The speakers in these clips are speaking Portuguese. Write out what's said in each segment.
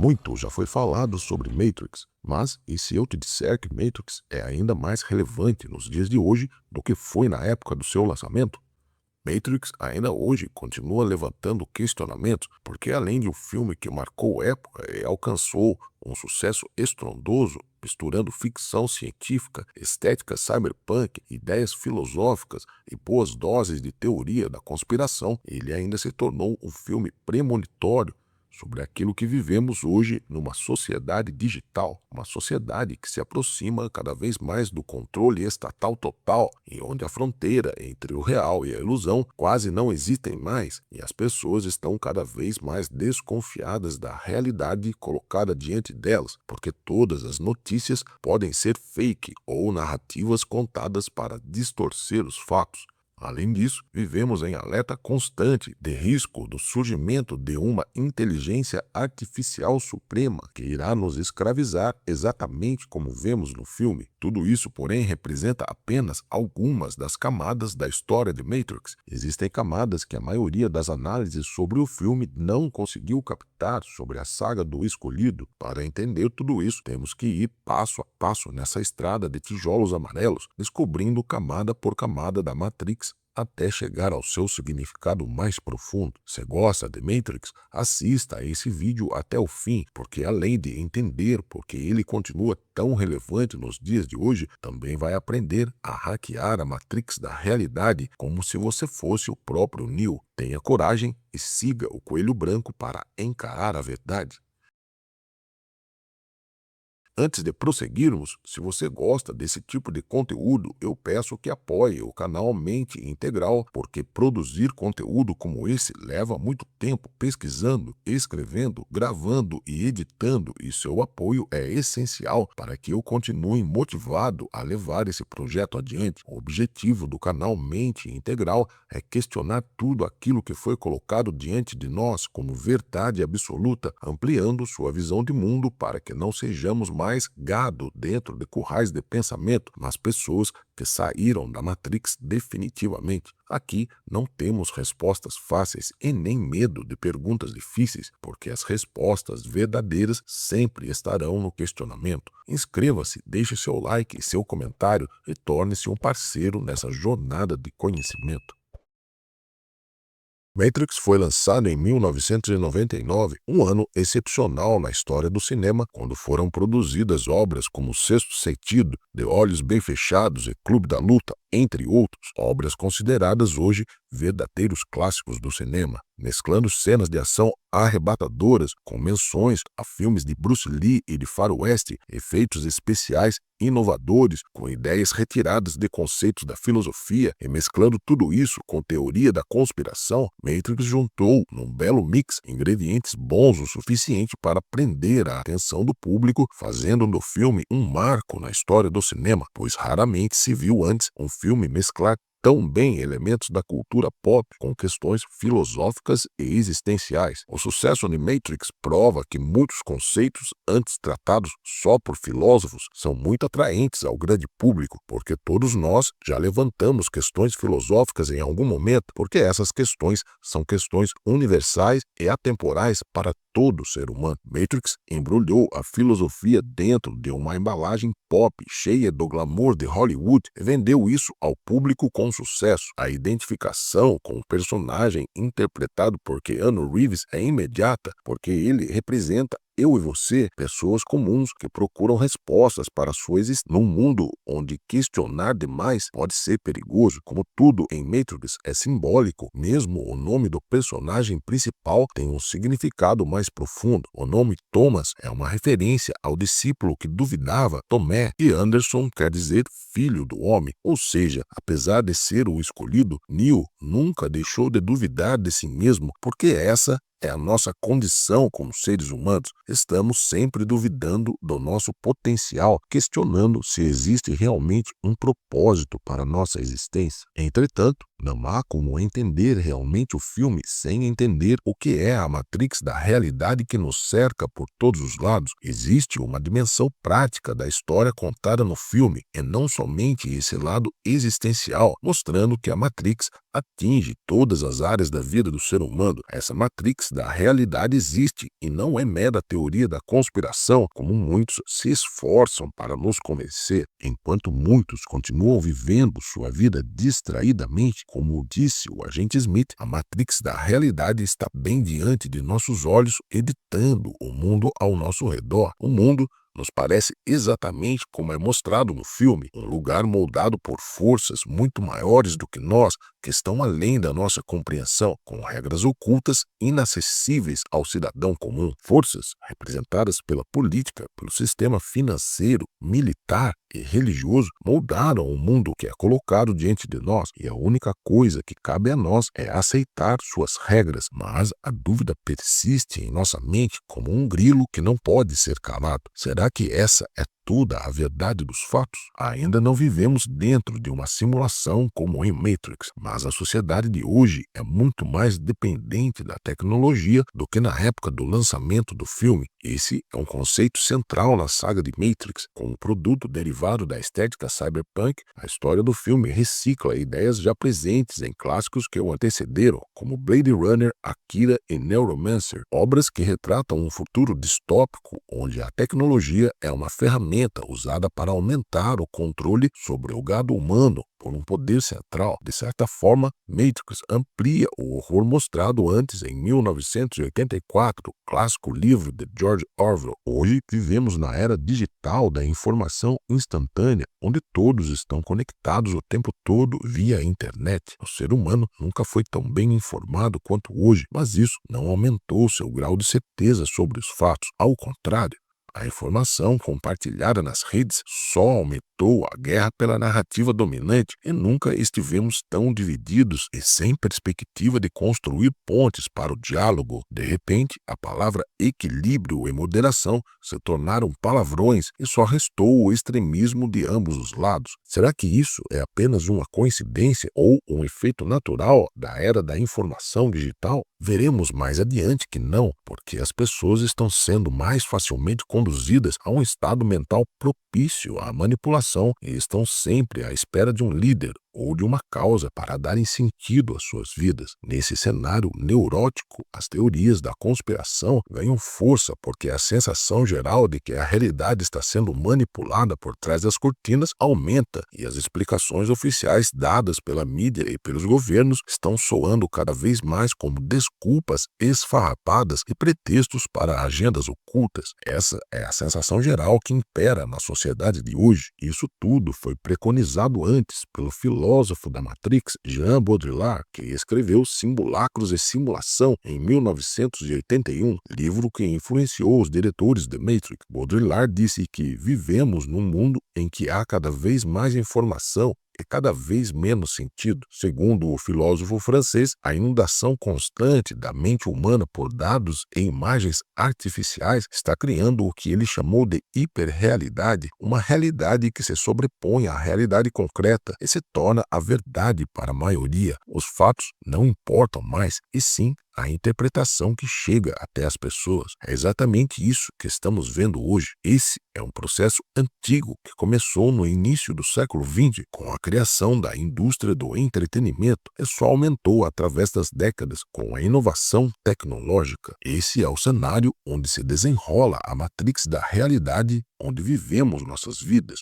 Muito já foi falado sobre Matrix, mas e se eu te disser que Matrix é ainda mais relevante nos dias de hoje do que foi na época do seu lançamento? Matrix ainda hoje continua levantando questionamentos, porque além de um filme que marcou época e alcançou um sucesso estrondoso, misturando ficção científica, estética cyberpunk, ideias filosóficas e boas doses de teoria da conspiração, ele ainda se tornou um filme premonitório sobre aquilo que vivemos hoje numa sociedade digital, uma sociedade que se aproxima cada vez mais do controle estatal total, e onde a fronteira entre o real e a ilusão quase não existem mais, e as pessoas estão cada vez mais desconfiadas da realidade colocada diante delas, porque todas as notícias podem ser fake ou narrativas contadas para distorcer os fatos. Além disso, vivemos em alerta constante de risco do surgimento de uma inteligência artificial suprema que irá nos escravizar exatamente como vemos no filme. Tudo isso, porém, representa apenas algumas das camadas da história de Matrix. Existem camadas que a maioria das análises sobre o filme não conseguiu captar sobre a saga do Escolhido. Para entender tudo isso, temos que ir passo a passo nessa estrada de tijolos amarelos, descobrindo camada por camada da Matrix até chegar ao seu significado mais profundo. Se gosta de Matrix, assista a esse vídeo até o fim, porque além de entender por que ele continua tão relevante nos dias de hoje, também vai aprender a hackear a Matrix da realidade como se você fosse o próprio Neo. Tenha coragem e siga o Coelho Branco para encarar a verdade. Antes de prosseguirmos, se você gosta desse tipo de conteúdo, eu peço que apoie o canal Mente Integral, porque produzir conteúdo como esse leva muito tempo pesquisando, escrevendo, gravando e editando, e seu apoio é essencial para que eu continue motivado a levar esse projeto adiante. O objetivo do canal Mente Integral é questionar tudo aquilo que foi colocado diante de nós como verdade absoluta, ampliando sua visão de mundo para que não sejamos mais gado dentro de currais de pensamento, mas pessoas que saíram da Matrix definitivamente. Aqui não temos respostas fáceis e nem medo de perguntas difíceis, porque as respostas verdadeiras sempre estarão no questionamento. Inscreva-se, deixe seu like e seu comentário e torne-se um parceiro nessa jornada de conhecimento. Matrix foi lançado em 1999, um ano excepcional na história do cinema, quando foram produzidas obras como Sexto Sentido, De Olhos Bem Fechados e Clube da Luta, entre outros, obras consideradas hoje verdadeiros clássicos do cinema, mesclando cenas de ação arrebatadoras com menções a filmes de Bruce Lee e de faroeste, efeitos especiais inovadores com ideias retiradas de conceitos da filosofia, e mesclando tudo isso com teoria da conspiração, Matrix juntou num belo mix ingredientes bons o suficiente para prender a atenção do público, fazendo do filme um marco na história do cinema, pois raramente se viu antes um filme mesclar tão bem elementos da cultura pop com questões filosóficas e existenciais. O sucesso de Matrix prova que muitos conceitos antes tratados só por filósofos são muito atraentes ao grande público, porque todos nós já levantamos questões filosóficas em algum momento, porque essas questões são questões universais e atemporais para todo ser humano. Matrix embrulhou a filosofia dentro de uma embalagem pop cheia do glamour de Hollywood e vendeu isso ao público com sucesso. A identificação com o personagem interpretado por Keanu Reeves é imediata, porque ele representa eu e você, pessoas comuns que procuram respostas para sua existência. Num mundo onde questionar demais pode ser perigoso, como tudo em Matrix é simbólico, mesmo o nome do personagem principal tem um significado mais profundo. O nome Thomas é uma referência ao discípulo que duvidava, Tomé, e Anderson quer dizer filho do homem. Ou seja, apesar de ser o escolhido, Neo nunca deixou de duvidar de si mesmo, porque essa é a nossa condição como seres humanos. Estamos sempre duvidando do nosso potencial, questionando se existe realmente um propósito para a nossa existência. Entretanto, Não há como entender realmente o filme sem entender o que é a matrix da realidade que nos cerca por todos os lados. Existe uma dimensão prática da história contada no filme e não somente esse lado existencial, mostrando que a matrix atinge todas as áreas da vida do ser humano. Essa matrix da realidade existe e não é mera teoria da conspiração, como muitos se esforçam para nos convencer. Enquanto muitos continuam vivendo sua vida distraidamente, como disse o agente Smith, a matrix da realidade está bem diante de nossos olhos, editando o mundo ao nosso redor. O mundo nos parece exatamente como é mostrado no filme, um lugar moldado por forças muito maiores do que nós, que estão além da nossa compreensão, com regras ocultas inacessíveis ao cidadão comum. Forças representadas pela política, pelo sistema financeiro, militar e religioso moldaram o mundo que é colocado diante de nós, e a única coisa que cabe a nós é aceitar suas regras, mas a dúvida persiste em nossa mente como um grilo que não pode ser calado. Será que essa é toda a verdade dos fatos? Ainda não vivemos dentro de uma simulação como em Matrix, mas a sociedade de hoje é muito mais dependente da tecnologia do que na época do lançamento do filme. Esse é um conceito central na saga de Matrix. Como produto derivado da estética cyberpunk, a história do filme recicla ideias já presentes em clássicos que o antecederam, como Blade Runner, Akira e Neuromancer, obras que retratam um futuro distópico onde a tecnologia é uma ferramenta usada para aumentar o controle sobre o gado humano por um poder central. De certa forma, Matrix amplia o horror mostrado antes em 1984, clássico livro de George Orwell. Hoje vivemos na era digital da informação instantânea, onde todos estão conectados o tempo todo via internet. O ser humano nunca foi tão bem informado quanto hoje, mas isso não aumentou seu grau de certeza sobre os fatos. Ao contrário, a informação compartilhada nas redes só aumentou a guerra pela narrativa dominante, e nunca estivemos tão divididos e sem perspectiva de construir pontes para o diálogo. De repente, a palavra equilíbrio e moderação se tornaram palavrões e só restou o extremismo de ambos os lados. Será que isso é apenas uma coincidência ou um efeito natural da era da informação digital? Veremos mais adiante que não, porque as pessoas estão sendo mais facilmente conduzidas a um estado mental propício à manipulação e estão sempre à espera de um líder ou de uma causa para darem sentido às suas vidas. Nesse cenário neurótico, as teorias da conspiração ganham força porque a sensação geral de que a realidade está sendo manipulada por trás das cortinas aumenta, e as explicações oficiais dadas pela mídia e pelos governos estão soando cada vez mais como desculpas esfarrapadas e pretextos para agendas ocultas. Essa é a sensação geral que impera na sociedade de hoje. Isso tudo foi preconizado antes pelo filósofo da Matrix, Jean Baudrillard, que escreveu Simulacros e Simulação em 1981, livro que influenciou os diretores de Matrix. Baudrillard disse que vivemos num mundo em que há cada vez mais informação e cada vez menos sentido. Segundo o filósofo francês, a inundação constante da mente humana por dados e imagens artificiais está criando o que ele chamou de hiperrealidade, uma realidade que se sobrepõe à realidade concreta e se torna a verdade para a maioria. Os fatos não importam mais, e sim a interpretação que chega até as pessoas. É exatamente isso que estamos vendo hoje. Esse é um processo antigo que começou no início do século XX, com a criação da indústria do entretenimento, e só aumentou através das décadas com a inovação tecnológica. Esse é o cenário onde se desenrola a matrix da realidade onde vivemos nossas vidas.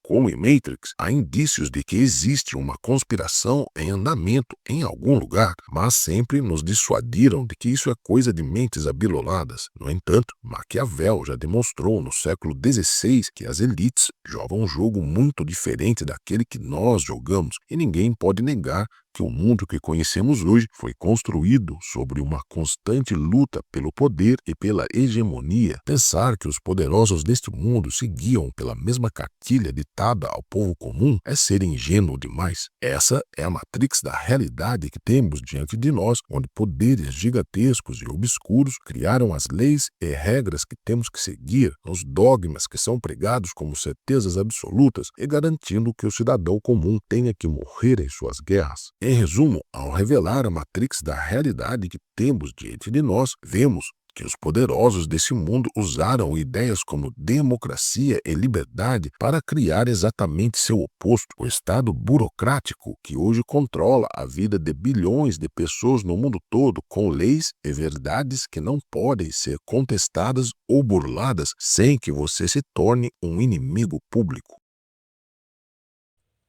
Como em Matrix, há indícios de que existe uma conspiração em andamento em algum lugar, mas sempre nos dissuadiram de que isso é coisa de mentes abiloladas. No entanto, Maquiavel já demonstrou no século XVI que as elites jogam um jogo muito diferente daquele que nós jogamos, e ninguém pode negar que o mundo que conhecemos hoje foi construído sobre uma constante luta pelo poder e pela hegemonia. Pensar que os poderosos deste mundo seguiam pela mesma cartilha ditada ao povo comum é ser ingênuo demais. Essa é a matrix da realidade que temos diante de nós, onde poderes gigantescos e obscuros criaram as leis e regras que temos que seguir, os dogmas que são pregados como certezas absolutas e garantindo que o cidadão comum tenha que morrer em suas guerras. Em resumo, ao revelar a matrix da realidade que temos diante de nós, vemos que os poderosos desse mundo usaram ideias como democracia e liberdade para criar exatamente seu oposto, o Estado burocrático que hoje controla a vida de bilhões de pessoas no mundo todo com leis e verdades que não podem ser contestadas ou burladas sem que você se torne um inimigo público.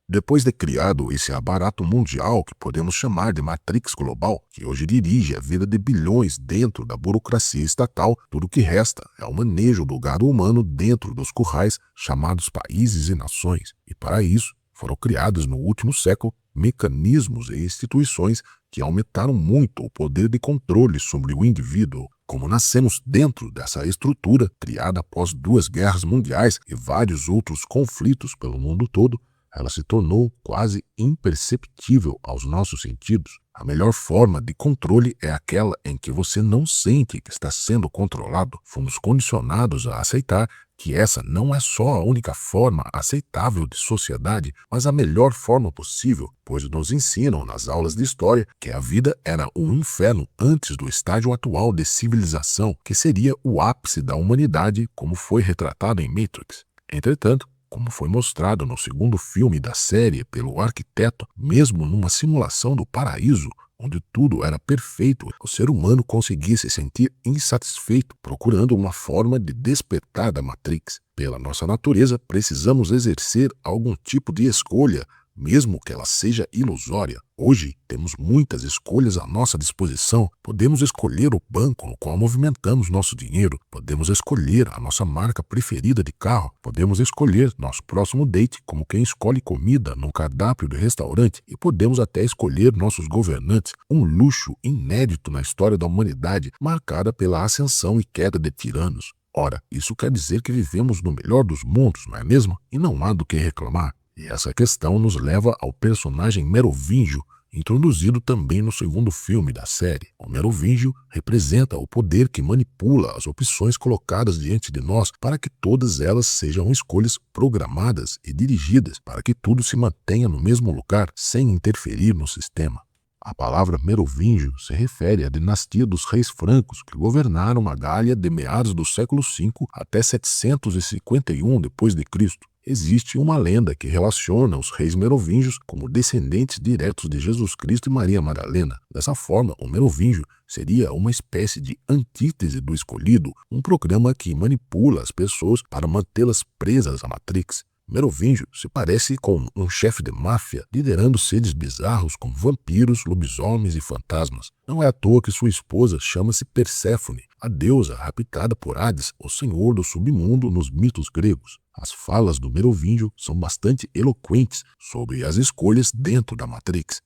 Depois de criado esse aparato mundial que podemos chamar de Matrix Global, que hoje dirige a vida de bilhões dentro da burocracia estatal, tudo o que resta é o manejo do gado humano dentro dos currais chamados países e nações. E para isso, foram criados no último século mecanismos e instituições que aumentaram muito o poder de controle sobre o indivíduo. Como nascemos dentro dessa estrutura criada após 2 guerras mundiais e vários outros conflitos pelo mundo todo, ela se tornou quase imperceptível aos nossos sentidos. A melhor forma de controle é aquela em que você não sente que está sendo controlado. Fomos condicionados a aceitar que essa não é só a única forma aceitável de sociedade, mas a melhor forma possível, pois nos ensinam nas aulas de história que a vida era um inferno antes do estágio atual de civilização, que seria o ápice da humanidade, como foi retratado em Matrix. Entretanto, como foi mostrado no segundo filme da série pelo arquiteto, mesmo numa simulação do paraíso, onde tudo era perfeito, o ser humano conseguia se sentir insatisfeito, procurando uma forma de despertar da Matrix. Pela nossa natureza, precisamos exercer algum tipo de escolha, mesmo que ela seja ilusória. Hoje, temos muitas escolhas à nossa disposição. Podemos escolher o banco no qual movimentamos nosso dinheiro, podemos escolher a nossa marca preferida de carro, podemos escolher nosso próximo date como quem escolhe comida no cardápio do restaurante e podemos até escolher nossos governantes, um luxo inédito na história da humanidade, marcada pela ascensão e queda de tiranos. Ora, isso quer dizer que vivemos no melhor dos mundos, não é mesmo? E não há do que reclamar. E essa questão nos leva ao personagem Merovingio, introduzido também no segundo filme da série. O Merovingio representa o poder que manipula as opções colocadas diante de nós para que todas elas sejam escolhas programadas e dirigidas para que tudo se mantenha no mesmo lugar sem interferir no sistema. A palavra Merovingio se refere à dinastia dos reis francos que governaram a Gália de meados do século V até 751 d.C. Existe uma lenda que relaciona os reis merovingios como descendentes diretos de Jesus Cristo e Maria Madalena. Dessa forma, o Merovingio seria uma espécie de antítese do escolhido, um programa que manipula as pessoas para mantê-las presas à Matrix. Merovingio se parece com um chefe de máfia liderando seres bizarros como vampiros, lobisomens e fantasmas. Não é à toa que sua esposa chama-se Perséfone, a deusa raptada por Hades, o senhor do submundo nos mitos gregos. As falas do Merovingio são bastante eloquentes sobre as escolhas dentro da Matrix.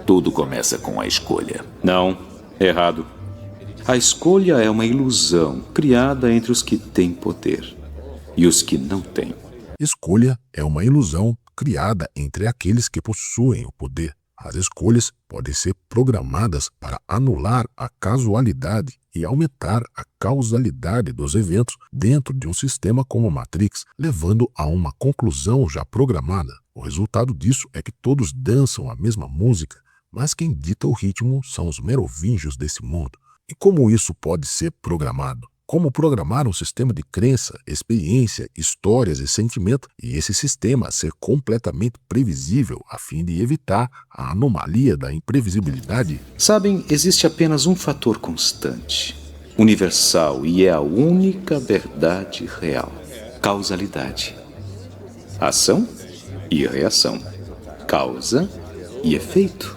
Tudo começa com a escolha. Não, errado. A escolha é uma ilusão criada entre os que têm poder e os que não têm. Escolha é uma ilusão criada entre aqueles que possuem o poder. As escolhas podem ser programadas para anular a casualidade e aumentar a causalidade dos eventos dentro de um sistema como a Matrix, levando a uma conclusão já programada. O resultado disso é que todos dançam a mesma música, mas quem dita o ritmo são os merovingios desse mundo. E como isso pode ser programado? Como programar um sistema de crença, experiência, histórias e sentimento e esse sistema ser completamente previsível a fim de evitar a anomalia da imprevisibilidade? Sabem, existe apenas um fator constante, universal e é a única verdade real: causalidade. Ação e reação, causa e efeito.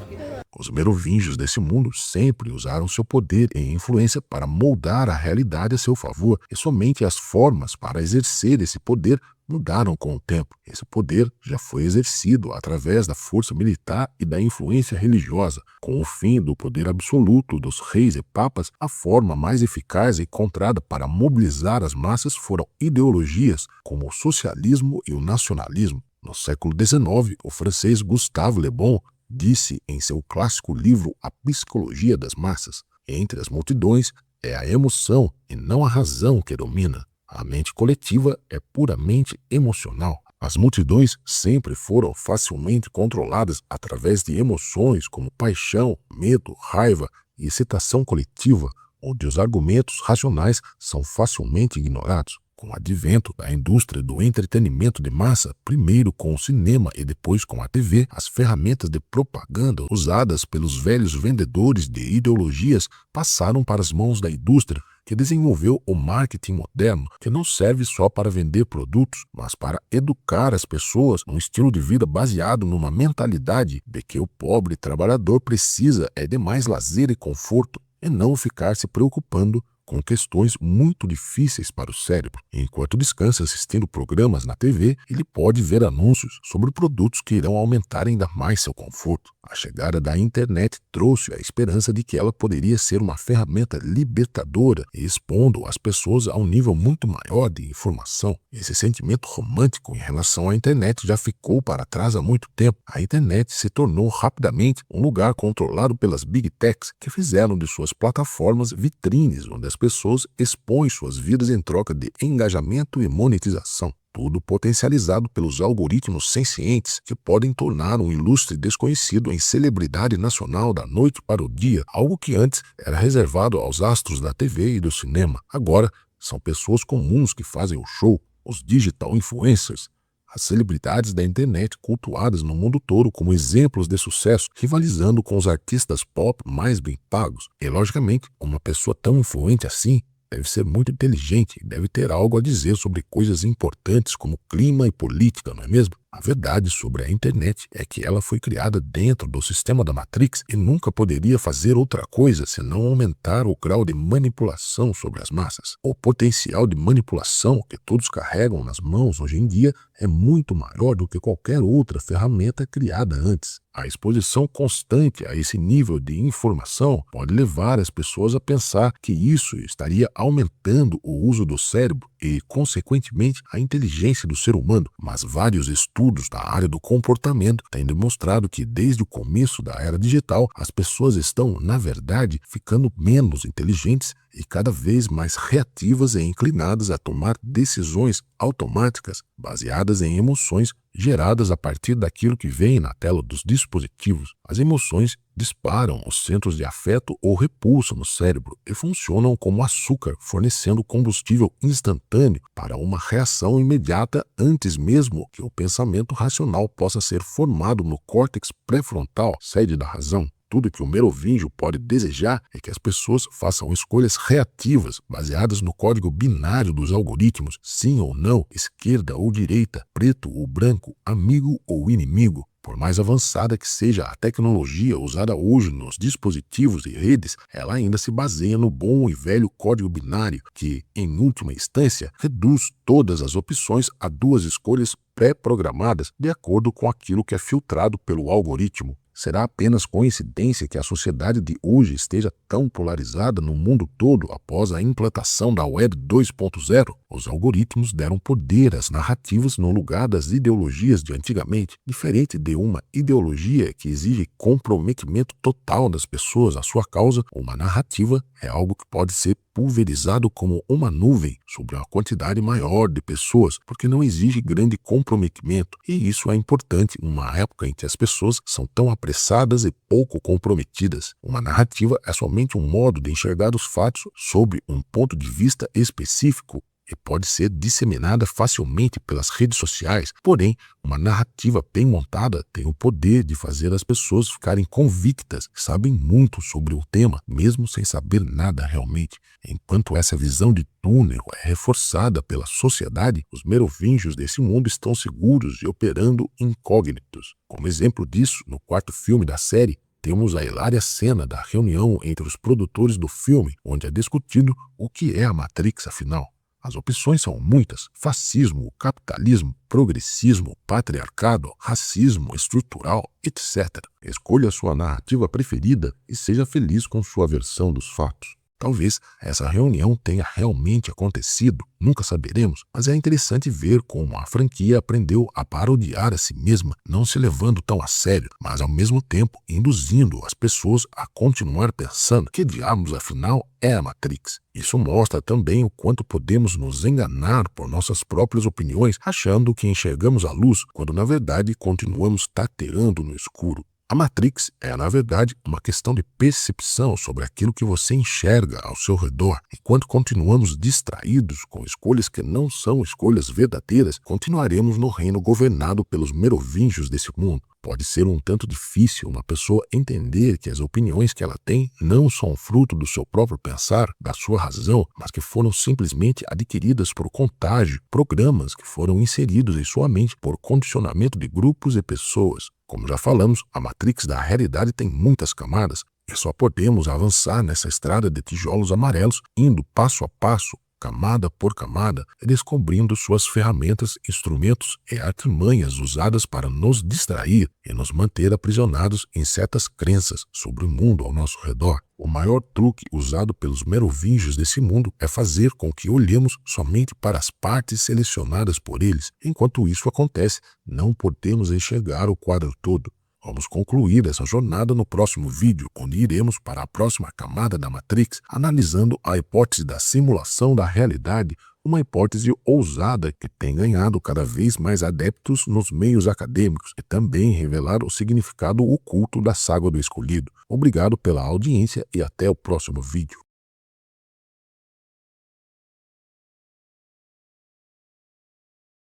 Os merovingios desse mundo sempre usaram seu poder e influência para moldar a realidade a seu favor, e somente as formas para exercer esse poder mudaram com o tempo. Esse poder já foi exercido através da força militar e da influência religiosa. Com o fim do poder absoluto dos reis e papas, a forma mais eficaz encontrada para mobilizar as massas foram ideologias como o socialismo e o nacionalismo. No século XIX, o francês Gustave Le Bon disse em seu clássico livro A Psicologia das Massas: entre as multidões é a emoção e não a razão que domina. A mente coletiva é puramente emocional. As multidões sempre foram facilmente controladas através de emoções como paixão, medo, raiva e excitação coletiva, onde os argumentos racionais são facilmente ignorados. Com o advento da indústria do entretenimento de massa, primeiro com o cinema e depois com a TV, as ferramentas de propaganda usadas pelos velhos vendedores de ideologias passaram para as mãos da indústria, que desenvolveu o marketing moderno, que não serve só para vender produtos, mas para educar as pessoas num estilo de vida baseado numa mentalidade de que o pobre trabalhador precisa de mais lazer e conforto, e não ficar se preocupando com questões muito difíceis para o cérebro. Enquanto descansa assistindo programas na TV, ele pode ver anúncios sobre produtos que irão aumentar ainda mais seu conforto. A chegada da internet trouxe a esperança de que ela poderia ser uma ferramenta libertadora, expondo as pessoas a um nível muito maior de informação. Esse sentimento romântico em relação à internet já ficou para trás há muito tempo. A internet se tornou rapidamente um lugar controlado pelas Big Techs, que fizeram de suas plataformas vitrines onde as pessoas expõem suas vidas em troca de engajamento e monetização. Tudo potencializado pelos algoritmos sencientes que podem tornar um ilustre desconhecido em celebridade nacional da noite para o dia, algo que antes era reservado aos astros da TV e do cinema. Agora, são pessoas comuns que fazem o show, os digital influencers, as celebridades da internet cultuadas no mundo todo como exemplos de sucesso, rivalizando com os artistas pop mais bem pagos. E, logicamente, uma pessoa tão influente assim deve ser muito inteligente e deve ter algo a dizer sobre coisas importantes como clima e política, não é mesmo? A verdade sobre a internet é que ela foi criada dentro do sistema da Matrix e nunca poderia fazer outra coisa senão aumentar o grau de manipulação sobre as massas. O potencial de manipulação que todos carregam nas mãos hoje em dia é muito maior do que qualquer outra ferramenta criada antes. A exposição constante a esse nível de informação pode levar as pessoas a pensar que isso estaria aumentando o uso do cérebro e, consequentemente, a inteligência do ser humano, mas vários estudos da área do comportamento têm demonstrado que desde o começo da era digital, as pessoas estão, na verdade, ficando menos inteligentes e cada vez mais reativas e inclinadas a tomar decisões automáticas baseadas em emoções geradas a partir daquilo que vem na tela dos dispositivos. As emoções disparam os centros de afeto ou repulsa no cérebro e funcionam como açúcar, fornecendo combustível instantâneo para uma reação imediata antes mesmo que o pensamento racional possa ser formado no córtex pré-frontal, sede da razão. Tudo que o merovingio pode desejar é que as pessoas façam escolhas reativas, baseadas no código binário dos algoritmos, sim ou não, esquerda ou direita, preto ou branco, amigo ou inimigo. Por mais avançada que seja a tecnologia usada hoje nos dispositivos e redes, ela ainda se baseia no bom e velho código binário, que, em última instância, reduz todas as opções a duas escolhas pré-programadas de acordo com aquilo que é filtrado pelo algoritmo. Será apenas coincidência que a sociedade de hoje esteja tão polarizada no mundo todo após a implantação da Web 2.0? Os algoritmos deram poder às narrativas no lugar das ideologias de antigamente, diferente de uma ideologia que exige comprometimento total das pessoas à sua causa. Uma narrativa é algo que pode ser pulverizado como uma nuvem sobre uma quantidade maior de pessoas, porque não exige grande comprometimento, e isso é importante numa época em que as pessoas são tão apressadas e pouco comprometidas. Uma narrativa é somente um modo de enxergar os fatos sob um ponto de vista específico e pode ser disseminada facilmente pelas redes sociais. Porém, uma narrativa bem montada tem o poder de fazer as pessoas ficarem convictas que sabem muito sobre o tema, mesmo sem saber nada realmente. Enquanto essa visão de túnel é reforçada pela sociedade, os merovingios desse mundo estão seguros e operando incógnitos. Como exemplo disso, no quarto filme da série, temos a hilária cena da reunião entre os produtores do filme, onde é discutido o que é a Matrix afinal. As opções são muitas: fascismo, capitalismo, progressismo, patriarcado, racismo estrutural, etc. Escolha sua narrativa preferida e seja feliz com sua versão dos fatos. Talvez essa reunião tenha realmente acontecido, nunca saberemos, mas é interessante ver como a franquia aprendeu a parodiar a si mesma, não se levando tão a sério, mas ao mesmo tempo induzindo as pessoas a continuar pensando que diabos afinal é a Matrix. Isso mostra também o quanto podemos nos enganar por nossas próprias opiniões, achando que enxergamos a luz, quando na verdade continuamos tateando no escuro. A Matrix é, na verdade, uma questão de percepção sobre aquilo que você enxerga ao seu redor. Enquanto continuamos distraídos com escolhas que não são escolhas verdadeiras, continuaremos no reino governado pelos merovingios desse mundo. Pode ser um tanto difícil uma pessoa entender que as opiniões que ela tem não são fruto do seu próprio pensar, da sua razão, mas que foram simplesmente adquiridas por contágio, programas que foram inseridos em sua mente por condicionamento de grupos e pessoas. Como já falamos, a Matrix da realidade tem muitas camadas e só podemos avançar nessa estrada de tijolos amarelos, indo passo a passo, camada por camada, descobrindo suas ferramentas, instrumentos e artimanhas usadas para nos distrair e nos manter aprisionados em certas crenças sobre o mundo ao nosso redor. O maior truque usado pelos merovingios desse mundo é fazer com que olhemos somente para as partes selecionadas por eles. Enquanto isso acontece, não podemos enxergar o quadro todo. Vamos concluir essa jornada no próximo vídeo, onde iremos para a próxima camada da Matrix, analisando a hipótese da simulação da realidade, uma hipótese ousada que tem ganhado cada vez mais adeptos nos meios acadêmicos e também revelar o significado oculto da Saga do Escolhido. Obrigado pela audiência e até o próximo vídeo.